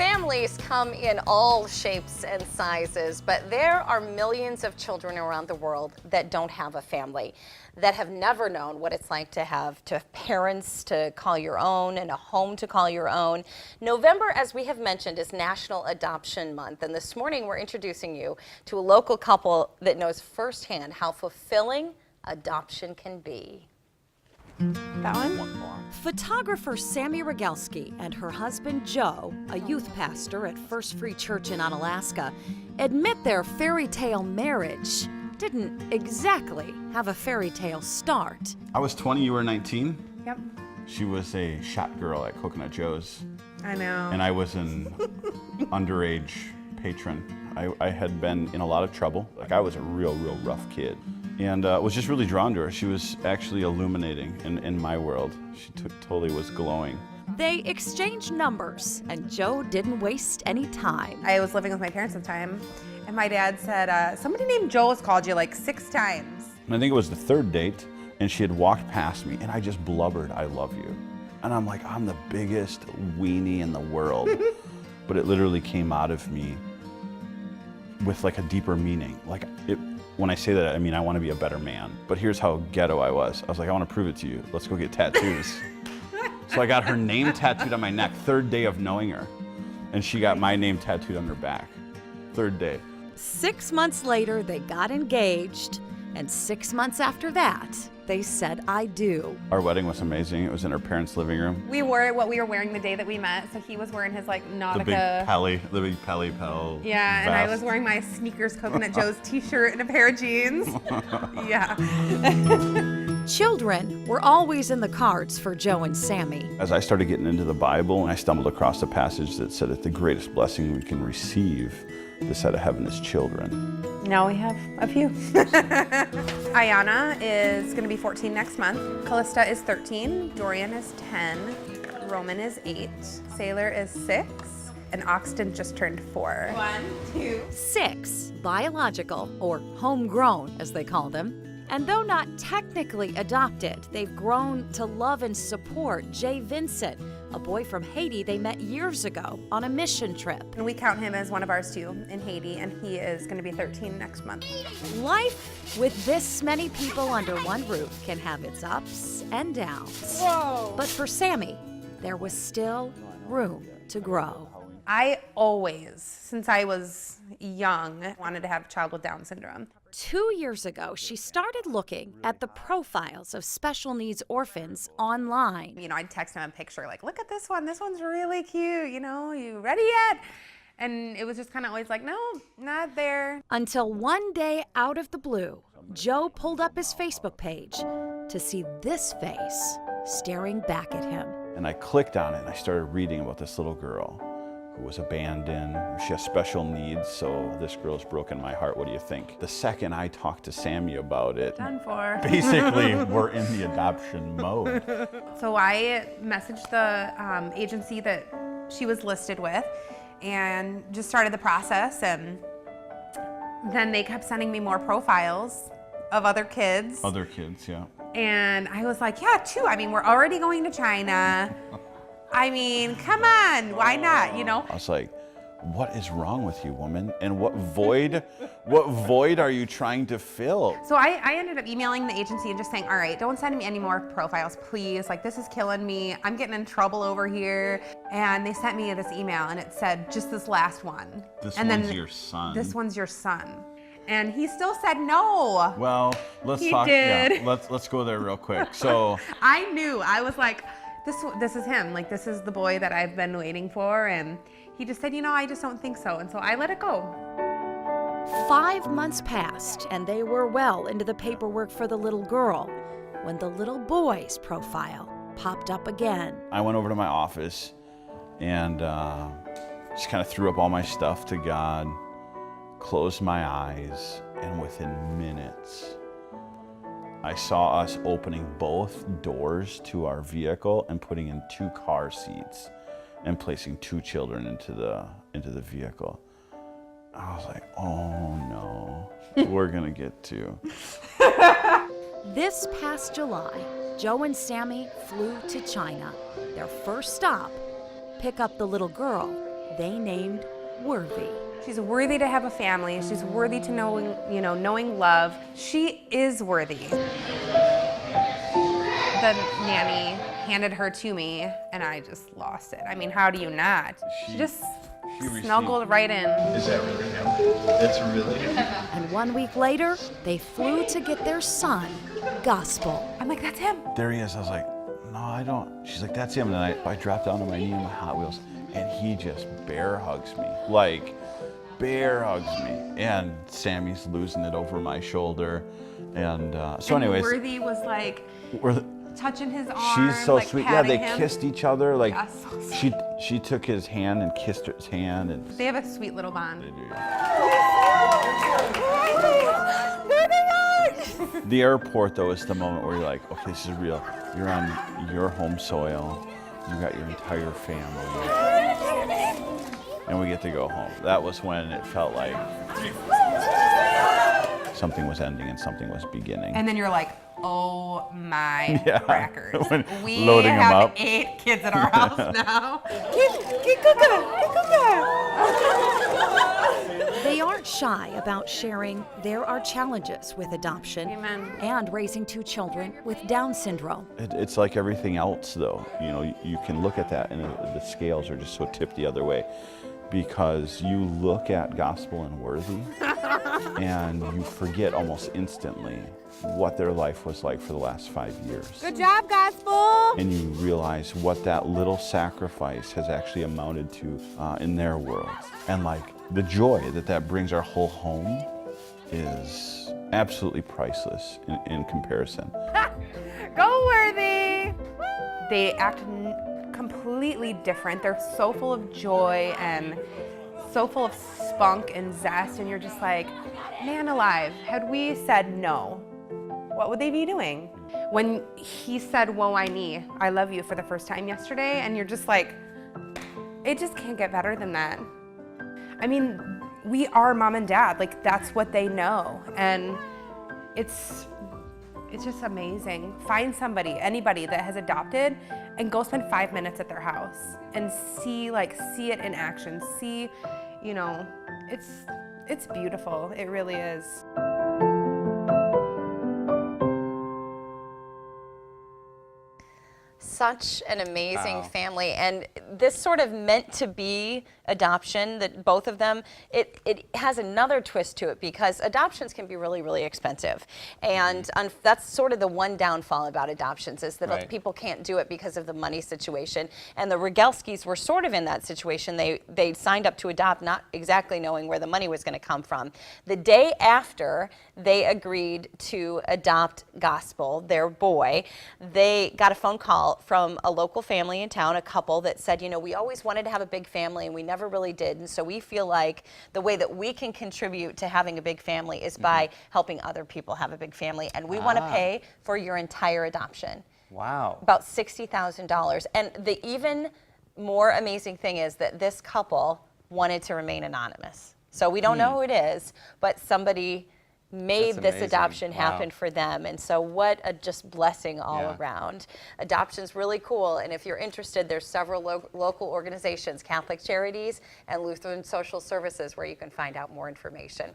Families come in all shapes and sizes, but there are millions of children around the world that don't have a family, that have never known what it's like to have parents to call your own and a home to call your own. November, as we have mentioned, is National Adoption Month, and this morning we're introducing you to a local couple that knows firsthand how fulfilling adoption can be. That one? Photographer Sammy Rigelsky and her husband Joe, a youth pastor at First Free Church in Onalaska, admit their fairy tale marriage didn't exactly have a fairy tale start. I was 20, you were 19? Yep. She was a shot girl at Coconut Joe's. I know. And I was an underage patron. I had been in a lot of trouble. Like, I was a real rough kid. And was just really drawn to her. She was actually illuminating in my world. She totally was glowing. They exchanged numbers, and Joe didn't waste any time. I was living with my parents at the time, and my dad said, somebody named Joe has called you like 6 times. And I think it was the 3rd date, and she had walked past me, and I just blubbered, "I love you." And I'm like, I'm the biggest weenie in the world. But it literally came out of me with like a deeper meaning. When I say that, I mean I want to be a better man. But here's how ghetto I was. I was like, I want to prove it to you. Let's go get tattoos. So I got her name tattooed on my neck, 3rd day of knowing her. And she got my name tattooed on her back, 3rd day. 6 months later, they got engaged, and 6 months after that, they said, "I do." Our wedding was amazing. It was in her parents' living room. We wore what we were wearing the day that we met, so he was wearing his like Nautica. The big Pelly Pel. Yeah, vest. and I was wearing my Sneakers Coconut Joe's t-shirt and a pair of jeans. Yeah. Children were always in the cards for Joe and Sammy. As I started getting into the Bible, and I stumbled across a passage that said that the greatest blessing we can receive this side of heaven is children. Now we have a few. Ayana is going to be 14 next month. Callista is 13. Dorian is 10. Roman is 8. Sailor is 6. And Oxton just turned 4. 1, 2. 6, biological, or homegrown as they call them. And though not technically adopted, they've grown to love and support Jay Vincent, a boy from Haiti they met years ago on a mission trip. And we count him as one of ours too in Haiti, and he is going to be 13 next month. Life with this many people under one roof can have its ups and downs. Whoa! But for Sammy, there was still room to grow. I always, since I was young, wanted to have a child with Down syndrome. 2 years ago, she started looking at the profiles of special needs orphans online. You know, I'd text him a picture like, look at this one. This one's really cute. You know, you ready yet? And it was just kind of always like, no, not there. Until one day out of the blue, Joe pulled up his Facebook page to see this face staring back at him. And I clicked on it, and I started reading about this little girl who was abandoned. She has special needs, so this girl's broken my heart. What do you think? The second I talked to Sammy about it, Done for. basically we're in the adoption mode. So I messaged the agency that she was listed with and just started the process. And then they kept sending me more profiles of other kids. Other kids, yeah. And I was like, yeah, 2. I mean, we're already going to China. I mean, come on, why not, you know? I was like, what is wrong with you, woman? And what void are you trying to fill? So I ended up emailing the agency and just saying, all right, don't send me any more profiles, please. Like, this is killing me. I'm getting in trouble over here. And they sent me this email, and it said, just this last one. This and one's then your son. This one's your son. And he still said no. Well, let's He talk. did. Yeah, let's go there real quick. So I knew. I was like, this is him. Like, this is the boy that I've been waiting for. And he just said, you know, I just don't think so. And so I let it go. 5 months passed, and they were well into the paperwork for the little girl when the little boy's profile popped up again. I went over to my office and just kind of threw up all my stuff to God, closed my eyes, and within minutes, I saw us opening both doors to our vehicle and putting in 2 car seats and placing 2 children into the vehicle. I was like, oh no, we're gonna get 2. This past July, Joe and Sammy flew to China. Their first stop, pick up the little girl they named Worthy. She's worthy to have a family. She's worthy to knowing love. She is worthy. The nanny handed her to me, and I just lost it. I mean, how do you not? She just snuggled right in. Is that really him? That's really him? And 1 week later, they flew to get their son, Gospel. I'm like, that's him. There he is. I was like, no, I don't. She's like, that's him. And I dropped down on my knee in my Hot Wheels, and he just bear hugs me. Like, bear hugs me. And Sammy's losing it over my shoulder. And so anyways. Worthy was like touching his arm. She's so like, sweet. Yeah, they patting him. kissed each other. Like, Yeah, so sweet. she took his hand and kissed his hand. And They have a sweet little bond. The airport, though, is the moment where you're like, okay, this is real. You're on your home soil. You got your entire family. And we get to go home. That was when it felt like something was ending and something was beginning. And then you're like, oh my Yeah. crackers. When We loading 'em have up. 8 kids at our house now. They aren't shy about sharing there are challenges with adoption Amen. and raising 2 children with Down syndrome. It's like everything else, though. You know, you can look at that and the scales are just so tipped the other way, because you look at Gospel and Worthy and you forget almost instantly what their life was like for the last 5 years. Good job, Gospel. And you realize what that little sacrifice has actually amounted to in their world. And like the joy that brings our whole home is absolutely priceless in comparison. Go Worthy. They act completely different. They're so full of joy and so full of spunk and zest, and you're just like, man alive, had we said no, what would they be doing? When he said, whoa, I love you for the first time yesterday, and you're just like, it just can't get better than that. I mean, we are mom and dad, like that's what they know, and it's just amazing. Find anybody that has adopted, and go spend 5 minutes at their house and see it in action. See, it's beautiful. It really is. Such an amazing family, and this sort of meant to be adoption, that both of them, it has another twist to it, because adoptions can be really, really expensive, and that's sort of the one downfall about adoptions, is that people can't do it because of the money situation. And the Rigelskys were sort of in that situation. They signed up to adopt not exactly knowing where the money was going to come from. The day after they agreed to adopt Gospel, their boy, they got a phone call from a local family in town, a couple that said, we always wanted to have a big family and we never really did, and so we feel like the way that we can contribute to having a big family is by helping other people have a big family, and we want to pay for your entire adoption. Wow. About $60,000. And the even more amazing thing is that this couple wanted to remain anonymous. So we don't know who it is, but somebody made That's this amazing. adoption happen Wow. for them. And so what a just blessing all Yeah. around. Adoption's really cool. And if you're interested, there's several local organizations, Catholic Charities and Lutheran Social Services, where you can find out more information.